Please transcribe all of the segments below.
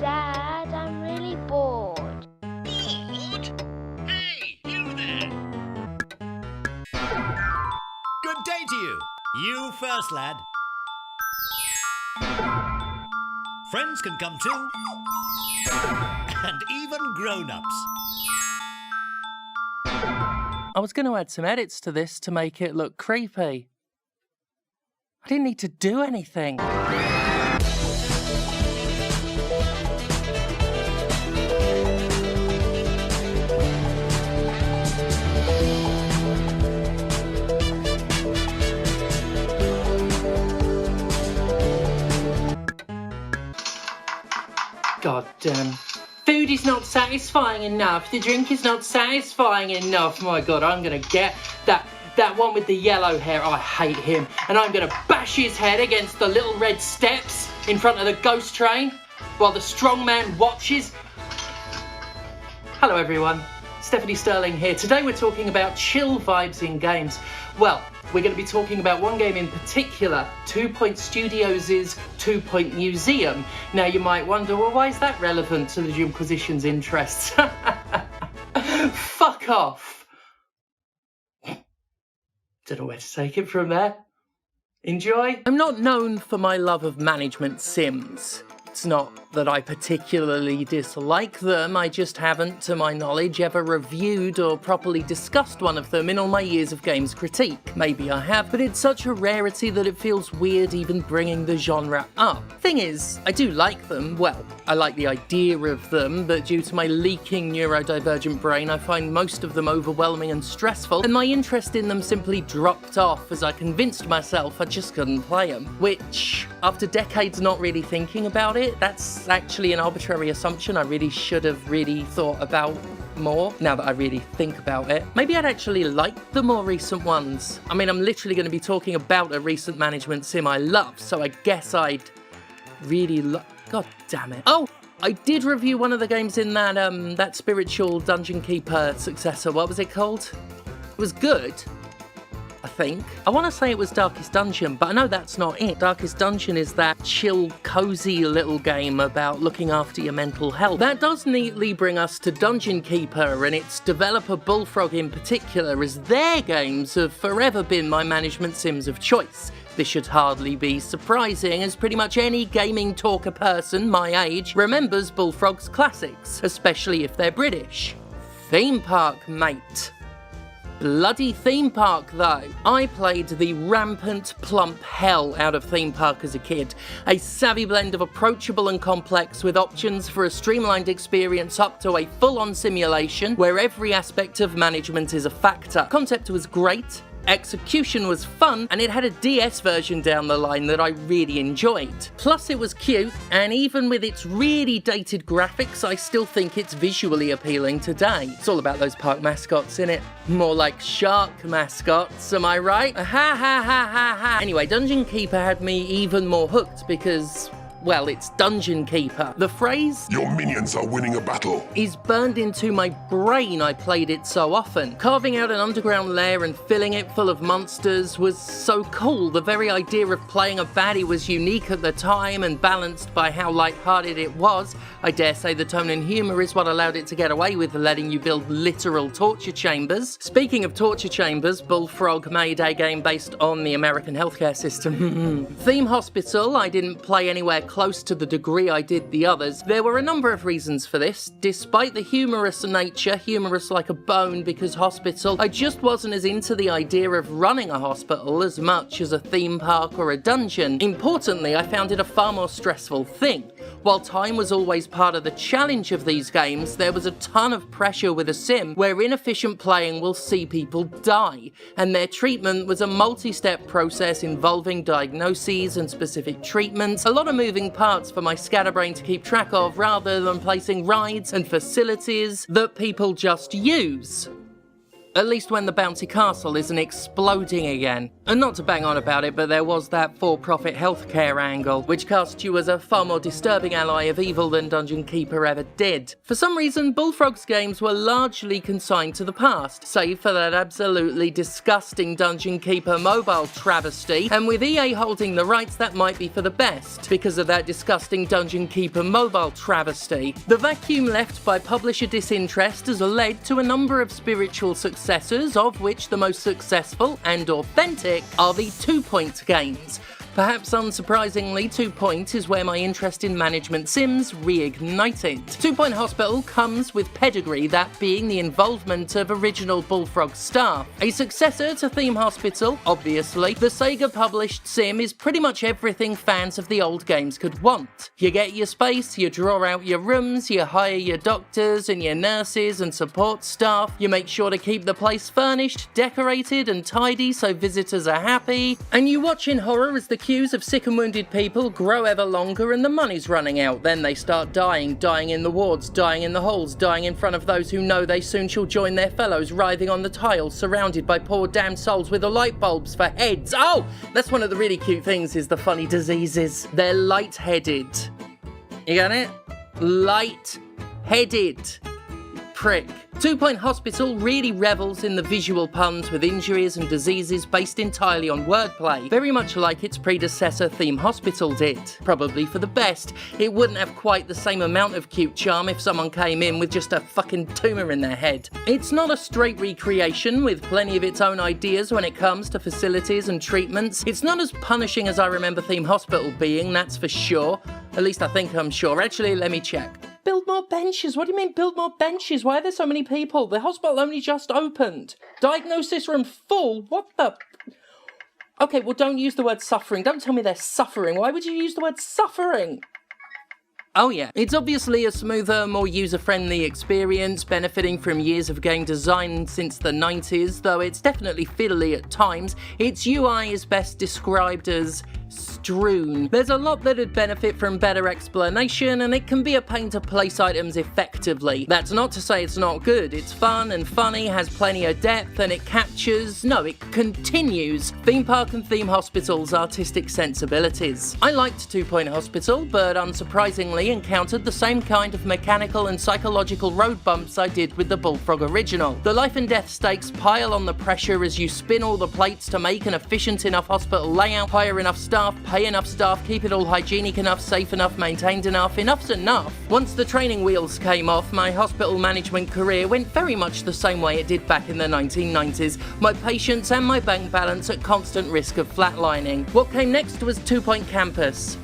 Dad, I'm really bored. Bored? Hey, you there! Good day to you. You first, lad. Friends can come too. And even grown-ups. I was going to add some edits to this to make it look creepy. I didn't need to do anything. God damn. Food is not satisfying enough. The drink is not satisfying enough. My God, I'm gonna get that one with the yellow hair. I hate him. And I'm gonna bash his head against the little red steps in front of the ghost train while the strong man watches. Hello everyone, Stephanie Sterling here. Today we're talking about chill vibes in games. Well, we're going to be talking about one game in particular, 2 Point Studios' 2 Point Museum. Now you might wonder, well, why is that relevant to the Jimquisition's interests? Fuck off. Don't know where to take it from there. Enjoy. I'm not known for my love of management sims. It's not that I particularly dislike them, I just haven't, to my knowledge, ever reviewed or properly discussed one of them in all my years of games critique. Maybe I have, but it's such a rarity that it feels weird even bringing the genre up. Thing is, I do like them. Well, I like the idea of them, but due to my leaking neurodivergent brain, I find most of them overwhelming and stressful, and my interest in them simply dropped off as I convinced myself I just couldn't play them. Which, after decades not really thinking about it, that's actually an arbitrary assumption I really should have really thought about more, now that I really think about it. Maybe I'd actually like the more recent ones. I mean, I'm literally going to be talking about a recent management sim I love, so I guess I'd really God damn it. Oh! I did review one of the games in that spiritual Dungeon Keeper successor. What was it called? It was good, I think. I want to say it was Darkest Dungeon, but I know that's not it. Darkest Dungeon is that chill, cozy little game about looking after your mental health. That does neatly bring us to Dungeon Keeper, and its developer Bullfrog in particular, as their games have forever been my management sims of choice. This should hardly be surprising, as pretty much any gaming talker person my age remembers Bullfrog's classics, especially if they're British. Theme Park, mate. Bloody Theme Park, though. I played the rampant, plump hell out of Theme Park as a kid. A savvy blend of approachable and complex, with options for a streamlined experience up to a full-on simulation where every aspect of management is a factor. Concept was great, execution was fun, and it had a DS version down the line that I really enjoyed. Plus it was cute, and even with its really dated graphics, I still think it's visually appealing today. It's all about those park mascots, innit? More like shark mascots, am I right? Ha ha ha ha ha. Anyway, Dungeon Keeper had me even more hooked because, well, it's Dungeon Keeper. The phrase, "Your minions are winning a battle," is burned into my brain. I played it so often. Carving out an underground lair and filling it full of monsters was so cool. The very idea of playing a baddie was unique at the time and balanced by how light-hearted it was. I dare say the tone and humour is what allowed it to get away with letting you build literal torture chambers. Speaking of torture chambers, Bullfrog made a game based on the American healthcare system. Theme Hospital, I didn't play anywhere close to the degree I did the others. There were a number of reasons for this. Despite the humorous nature, humorous like a bone because hospital, I just wasn't as into the idea of running a hospital as much as a theme park or a dungeon. Importantly, I found it a far more stressful thing. While time was always part of the challenge of these games, there was a ton of pressure with a sim where inefficient playing will see people die, and their treatment was a multi-step process involving diagnoses and specific treatments, a lot of moving parts for my scatterbrain to keep track of rather than placing rides and facilities that people just use. At least when the bouncy castle isn't exploding again. And not to bang on about it, but there was that for-profit healthcare angle, which cast you as a far more disturbing ally of evil than Dungeon Keeper ever did. For some reason, Bullfrog's games were largely consigned to the past, save for that absolutely disgusting Dungeon Keeper mobile travesty, and with EA holding the rights, that might be for the best, because of that disgusting Dungeon Keeper mobile travesty. The vacuum left by publisher disinterest has led to a number of spiritual successors, of which the most successful and authentic are the 2 Point games. Perhaps unsurprisingly, 2 Point is where my interest in management sims reignited. 2 Point Hospital comes with pedigree, that being the involvement of original Bullfrog staff. A successor to Theme Hospital, obviously, the Sega-published sim is pretty much everything fans of the old games could want. You get your space, you draw out your rooms, you hire your doctors and your nurses and support staff, you make sure to keep the place furnished, decorated and tidy so visitors are happy, and you watch in horror as the queues of sick and wounded people grow ever longer and the money's running out. Then they start dying in the wards, dying in the halls, dying in front of those who know they soon shall join their fellows, writhing on the tiles, surrounded by poor damned souls with the light bulbs for heads. Oh! That's one of the really cute things, is the funny diseases. They're light-headed. You got it? Light-headed. Prick. 2 Point Hospital really revels in the visual puns with injuries and diseases based entirely on wordplay, very much like its predecessor Theme Hospital did. Probably for the best. It wouldn't have quite the same amount of cute charm if someone came in with just a fucking tumour in their head. It's not a straight recreation, with plenty of its own ideas when it comes to facilities and treatments. It's not as punishing as I remember Theme Hospital being, that's for sure. At least I think I'm sure. Actually, let me check. Build more benches? What do you mean build more benches? Why are there so many people? The hospital only just opened. Diagnosis room full? What the... Okay, well, don't use the word suffering. Don't tell me they're suffering. Why would you use the word suffering? Oh yeah, it's obviously a smoother, more user-friendly experience, benefiting from years of game design since the 90s, though it's definitely fiddly at times. Its UI is best described as strewn. There's a lot that'd benefit from better explanation, and it can be a pain to place items effectively. That's not to say it's not good. It's fun and funny, has plenty of depth, and it continues Theme Park and Theme Hospital's artistic sensibilities. I liked 2 Point Hospital, but unsurprisingly encountered the same kind of mechanical and psychological road bumps I did with the Bullfrog original. The life and death stakes pile on the pressure as you spin all the plates to make an efficient enough hospital layout, hire enough staff, pay enough staff, keep it all hygienic enough, safe enough, maintained enough. Enough's enough. Once the training wheels came off, my hospital management career went very much the same way it did back in the 1990s. My patience and my bank balance at constant risk of flatlining. What came next was 2 Point Campus.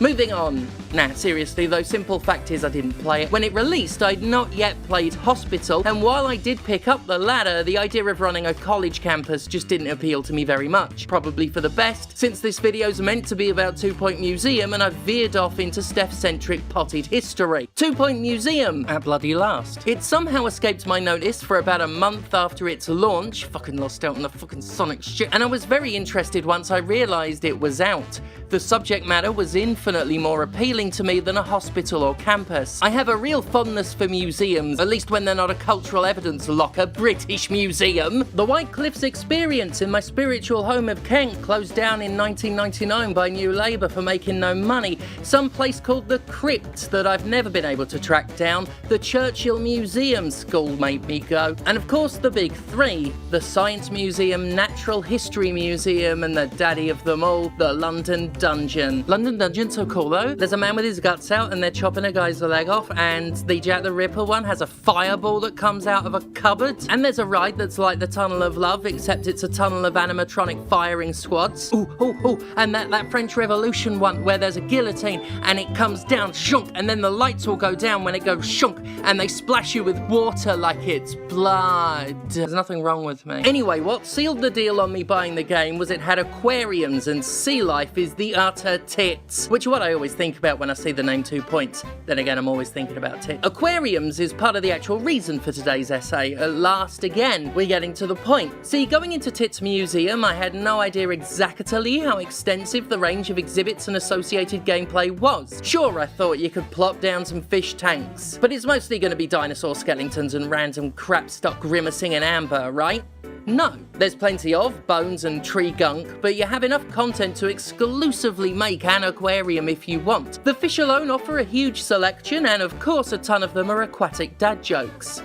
Moving on. Nah, seriously though, simple fact is I didn't play it. When it released, I'd not yet played Hospital, and while I did pick up the latter, the idea of running a college campus just didn't appeal to me very much. Probably for the best, since this video's meant to be about 2 Point Museum, and I've veered off into Steph-centric potted history. 2 Point Museum, at bloody last. It somehow escaped my notice for about a month after its launch, fucking lost out on the fucking Sonic shit, and I was very interested once I realised it was out. The subject matter was infinitely more appealing to me than a hospital or campus. I have a real fondness for museums, at least when they're not a cultural evidence locker. British Museum. The White Cliffs Experience in my spiritual home of Kent closed down in 1999 by New Labour for making no money. Some place called the Crypt that I've never been able to track down. The Churchill Museum School made me go. And of course the big three. The Science Museum, Natural History Museum, and the daddy of them all, the London Dungeon. London Dungeon, so cool though. There's a man with his guts out and they're chopping a guy's leg off, and the Jack the Ripper one has a fireball that comes out of a cupboard, and there's a ride that's like the Tunnel of Love, except it's a tunnel of animatronic firing squads. And that French Revolution one where there's a guillotine and it comes down, shunk, and then the lights will go down when it goes shunk, and they splash you with water like it's blood. There's nothing wrong with me. Anyway, what sealed the deal on me buying the game was it had aquariums, and sea life is the utter tits, which is what I always think about when I see the name 2 Points. Then again, I'm always thinking about tits. Aquariums is part of the actual reason for today's essay. At last again, we're getting to the point. See, going into Tits Museum, I had no idea exactly how extensive the range of exhibits and associated gameplay was. Sure, I thought you could plop down some fish tanks, but it's mostly going to be dinosaur skeletons and random crap stuck grimacing in amber, right? No. There's plenty of bones and tree gunk, but you have enough content to exclusively make an aquarium if you want. The fish alone offer a huge selection, and of course a ton of them are aquatic dad jokes.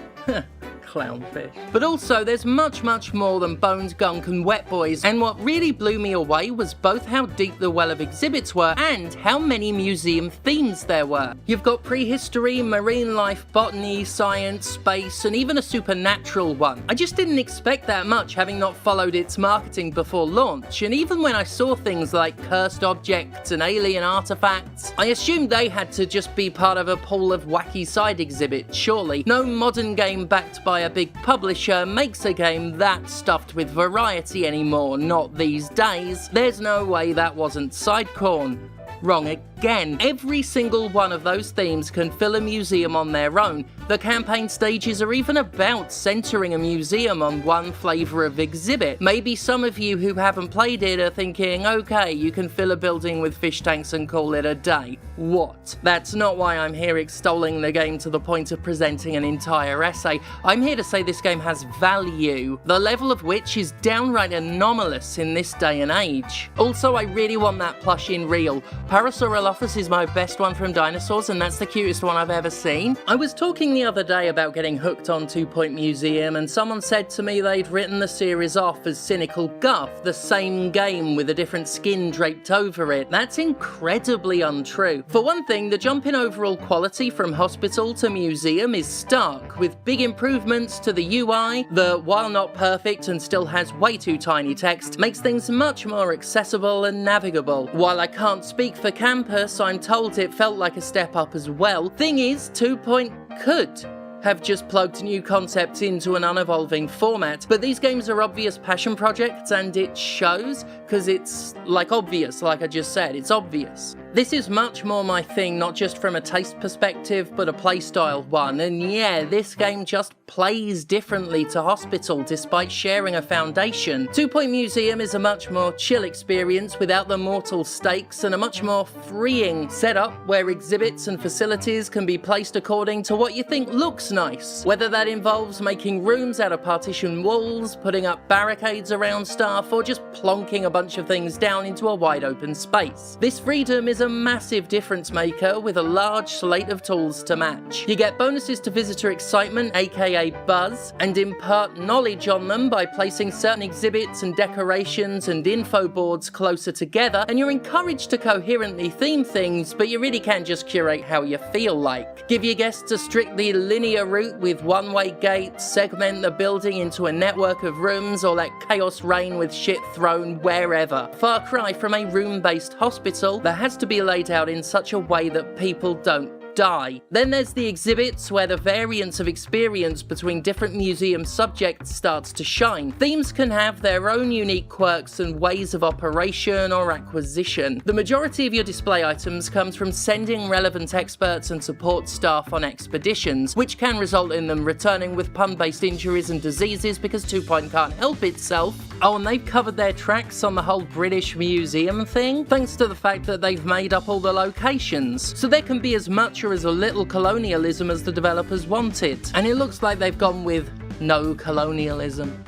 Clownfish. But also, there's much more than bones, gunk and wet boys, and what really blew me away was both how deep the well of exhibits were and how many museum themes there were. You've got prehistory, marine life, botany, science, space, and even a supernatural one. I just didn't expect that much, having not followed its marketing before launch, and even when I saw things like cursed objects and alien artifacts, I assumed they had to just be part of a pool of wacky side exhibits, surely. No modern game backed by a big publisher makes a game that stuffed with variety anymore, not these days. There's no way that wasn't Sidecorn. Wrong again. Every single one of those themes can fill a museum on their own. The campaign stages are even about centering a museum on one flavour of exhibit. Maybe some of you who haven't played it are thinking, okay, you can fill a building with fish tanks and call it a day. What? That's not why I'm here extolling the game to the point of presenting an entire essay. I'm here to say this game has value, the level of which is downright anomalous in this day and age. Also, I really want that plush in real. Parasaurolophus is my best one from dinosaurs, and that's the cutest one I've ever seen. I was talking the other day about getting hooked on 2 Point Museum, and someone said to me they'd written the series off as cynical guff, the same game with a different skin draped over it. That's incredibly untrue. For one thing, the jump in overall quality from hospital to museum is stark, with big improvements to the UI that, while not perfect and still has way too tiny text, makes things much more accessible and navigable. While I can't speak for Campus, I'm told it felt like a step up as well. Thing is, 2 Point could have just plugged new concepts into an unevolving format, but these games are obvious passion projects, and it shows, because it's obvious, like I just said, it's obvious. This is much more my thing, not just from a taste perspective, but a playstyle one, and yeah, this game just plays differently to Hospital despite sharing a foundation. 2 Point Museum is a much more chill experience without the mortal stakes, and a much more freeing setup where exhibits and facilities can be placed according to what you think looks nice. Whether that involves making rooms out of partition walls, putting up barricades around stuff, or just plonking a bunch of things down into a wide open space. This freedom is a massive difference maker with a large slate of tools to match. You get bonuses to visitor excitement, aka buzz, and impart knowledge on them by placing certain exhibits and decorations and info boards closer together, and you're encouraged to coherently theme things, but you really can just curate how you feel like. Give your guests a strictly linear route with one-way gates, segment the building into a network of rooms, or let chaos reign with shit thrown wherever. Far cry from a room-based hospital that has to be laid out in such a way that people don't die. Then there's the exhibits, where the variance of experience between different museum subjects starts to shine. Themes can have their own unique quirks and ways of operation or acquisition. The majority of your display items comes from sending relevant experts and support staff on expeditions, which can result in them returning with pun-based injuries and diseases because 2 Point can't help itself. Oh, and they've covered their tracks on the whole British Museum thing, thanks to the fact that they've made up all the locations. So there can be as much or as little colonialism as the developers wanted. And it looks like they've gone with no colonialism,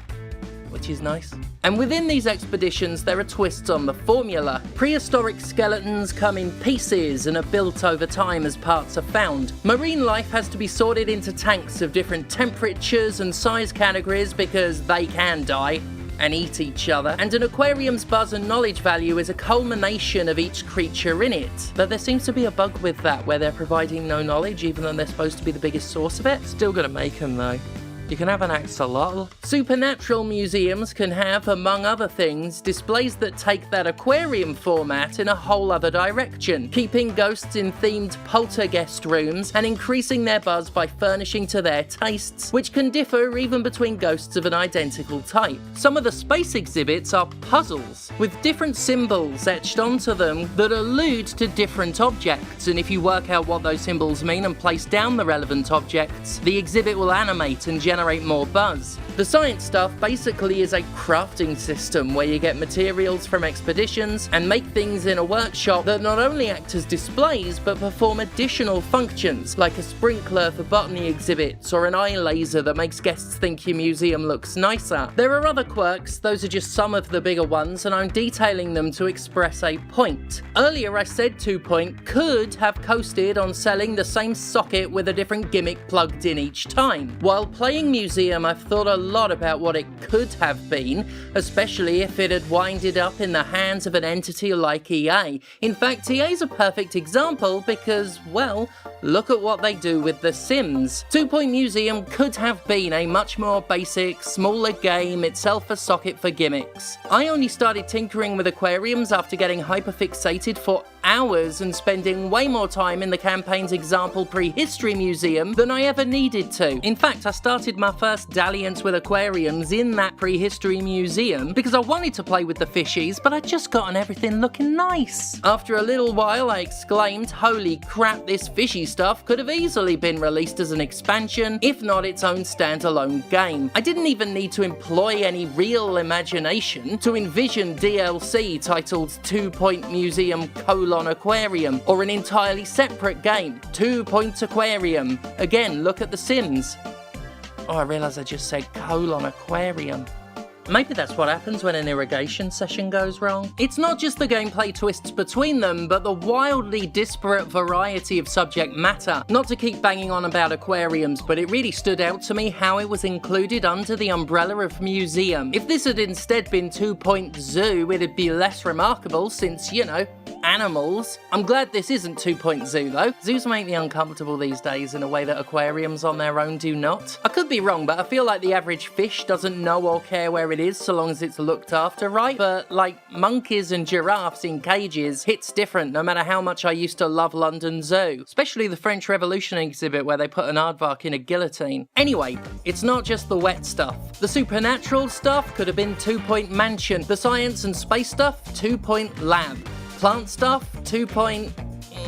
which is nice. And within these expeditions, there are twists on the formula. Prehistoric skeletons come in pieces and are built over time as parts are found. Marine life has to be sorted into tanks of different temperatures and size categories because they can die and eat each other, and an aquarium's buzz and knowledge value is a culmination of each creature in it. But there seems to be a bug with that, where they're providing no knowledge even though they're supposed to be the biggest source of it. Still gonna make them though. You can have an axolotl. Supernatural museums can have, among other things, displays that take that aquarium format in a whole other direction, keeping ghosts in themed poltergeist rooms and increasing their buzz by furnishing to their tastes, which can differ even between ghosts of an identical type. Some of the space exhibits are puzzles, with different symbols etched onto them that allude to different objects, and if you work out what those symbols mean and place down the relevant objects, the exhibit will animate and generate more buzz. The science stuff basically is a crafting system where you get materials from expeditions and make things in a workshop that not only act as displays but perform additional functions, like a sprinkler for botany exhibits or an eye laser that makes guests think your museum looks nicer. There are other quirks, those are just some of the bigger ones, and I'm detailing them to express a point. Earlier I said 2 Point could have coasted on selling the same socket with a different gimmick plugged in each time. While playing Museum, I've thought a lot about what it could have been, especially if it had winded up in the hands of an entity like EA. In fact, EA's a perfect example because, well, look at what they do with The Sims. 2 Point Museum could have been a much more basic, smaller game, itself a socket for gimmicks. I only started tinkering with aquariums after getting hyperfixated for hours and spending way more time in the campaign's example prehistory museum than I ever needed to. In fact, I started my first dalliance with aquariums in that prehistory museum because I wanted to play with the fishies, but I'd just gotten everything looking nice. After a little while, I exclaimed, holy crap, this fishy stuff could have easily been released as an expansion, if not its own standalone game. I didn't even need to employ any real imagination to envision DLC titled 2 Point Museum : Aquarium, or an entirely separate game, 2 Point Aquarium. Again, look at The Sims. Oh, I realise I just said : Aquarium. Maybe that's what happens when an irrigation session goes wrong. It's not just the gameplay twists between them, but the wildly disparate variety of subject matter. Not to keep banging on about aquariums, but it really stood out to me how it was included under the umbrella of museum. If this had instead been 2 Point Zoo, it'd be less remarkable since, you know, animals. I'm glad this isn't 2 Point Zoo though. Zoos make me uncomfortable these days in a way that aquariums on their own do not. I could be wrong, but I feel like the average fish doesn't know or care where it is so long as it's looked after right. But like monkeys and giraffes in cages, hits different no matter how much I used to love London Zoo. Especially the French Revolution exhibit where they put an aardvark in a guillotine. Anyway, it's not just the wet stuff. The supernatural stuff could have been 2 Point Mansion. The science and space stuff, 2 Point Lab. Plant stuff, 2 Point,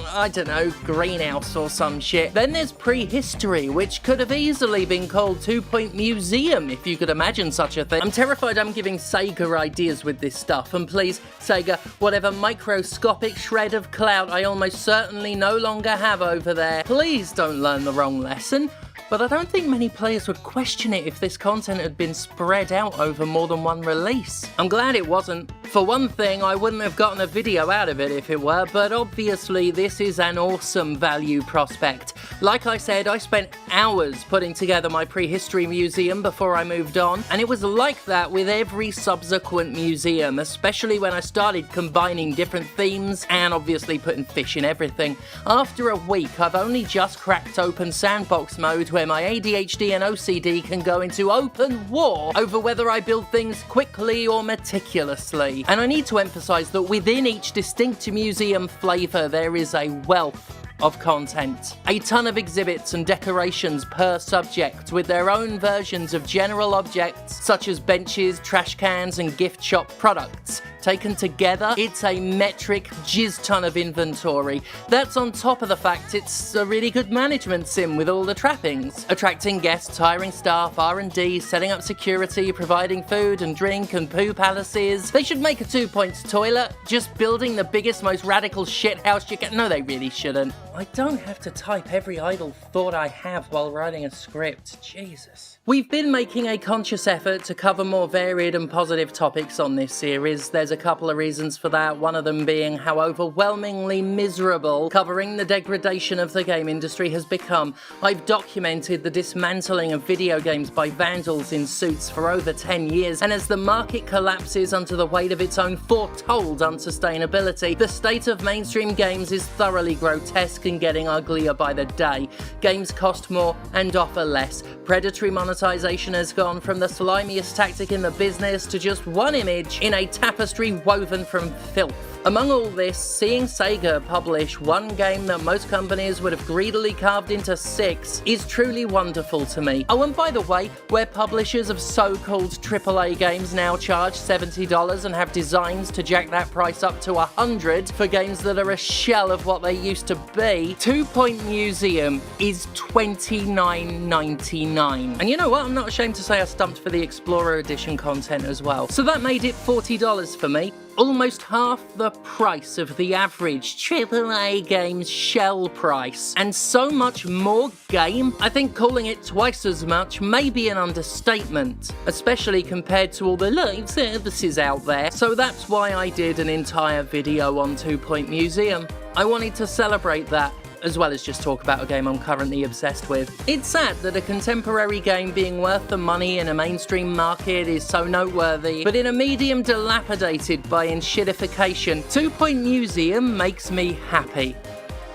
I don't know, greenhouse or some shit. Then there's prehistory, which could have easily been called 2 Point Museum, if you could imagine such a thing. I'm terrified I'm giving Sega ideas with this stuff, and please, Sega, whatever microscopic shred of clout I almost certainly no longer have over there, please don't learn the wrong lesson. But I don't think many players would question it if this content had been spread out over more than one release. I'm glad it wasn't. For one thing, I wouldn't have gotten a video out of it if it were, but obviously this is an awesome value prospect. Like I said, I spent hours putting together my prehistory museum before I moved on, and it was like that with every subsequent museum, especially when I started combining different themes and obviously putting fish in everything. After a week, I've only just cracked open sandbox mode where my ADHD and OCD can go into open war over whether I build things quickly or meticulously. And I need to emphasise that within each distinct museum flavour there is a wealth of content. A ton of exhibits and decorations per subject with their own versions of general objects such as benches, trash cans and gift shop products. Taken together, it's a metric jizz ton of inventory. That's on top of the fact it's a really good management sim with all the trappings. Attracting guests, hiring staff, R&D, setting up security, providing food and drink and poo palaces. They should make a 2 Points toilet, just building the biggest, most radical shithouse you can. No, they really shouldn't. I don't have to type every idle thought I have while writing a script. Jesus. We've been making a conscious effort to cover more varied and positive topics on this series. There's a couple of reasons for that, one of them being how overwhelmingly miserable covering the degradation of the game industry has become. I've documented the dismantling of video games by vandals in suits for over 10 years, and as the market collapses under the weight of its own foretold unsustainability, the state of mainstream games is thoroughly grotesque and getting uglier by the day. Games cost more and offer less. Predatory monetization has gone from the slimiest tactic in the business to just one image in a tapestry woven from filth. Among all this, seeing Sega publish one game that most companies would have greedily carved into 6 is truly wonderful to me. Oh, and by the way, where publishers of so-called AAA games now charge $70 and have designs to jack that price up to $100 for games that are a shell of what they used to be, 2 Point Museum is $29.99. And you know what? I'm not ashamed to say I stumped for the Explorer Edition content as well. So that made it $40 for me. Almost half the price of the average AAA game's shell price. And so much more game, I think calling it twice as much may be an understatement, especially compared to all the live services out there. So that's why I did an entire video on 2 Point Museum. I wanted to celebrate that, as well as just talk about a game I'm currently obsessed with. It's sad that a contemporary game being worth the money in a mainstream market is so noteworthy, but in a medium dilapidated by enshittification, 2 Point Museum makes me happy.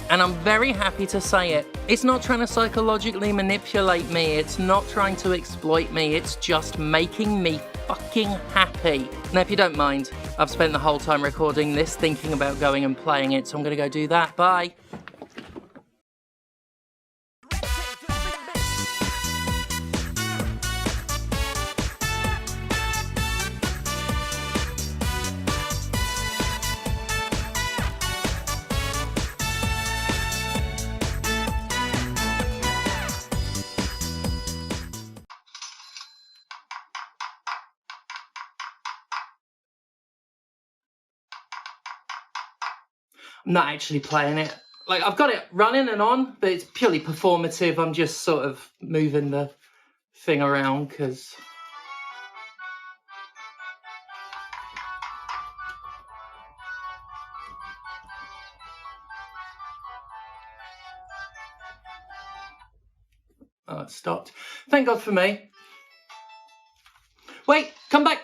And I'm very happy to say it. It's not trying to psychologically manipulate me, it's not trying to exploit me, it's just making me fucking happy. Now if you don't mind, I've spent the whole time recording this thinking about going and playing it, so I'm gonna go do that. Bye. I'm not actually playing it. Like, I've got it running and on, but it's purely performative. I'm just sort of moving the thing around because... Oh, it stopped. Thank God for me. Wait, come back.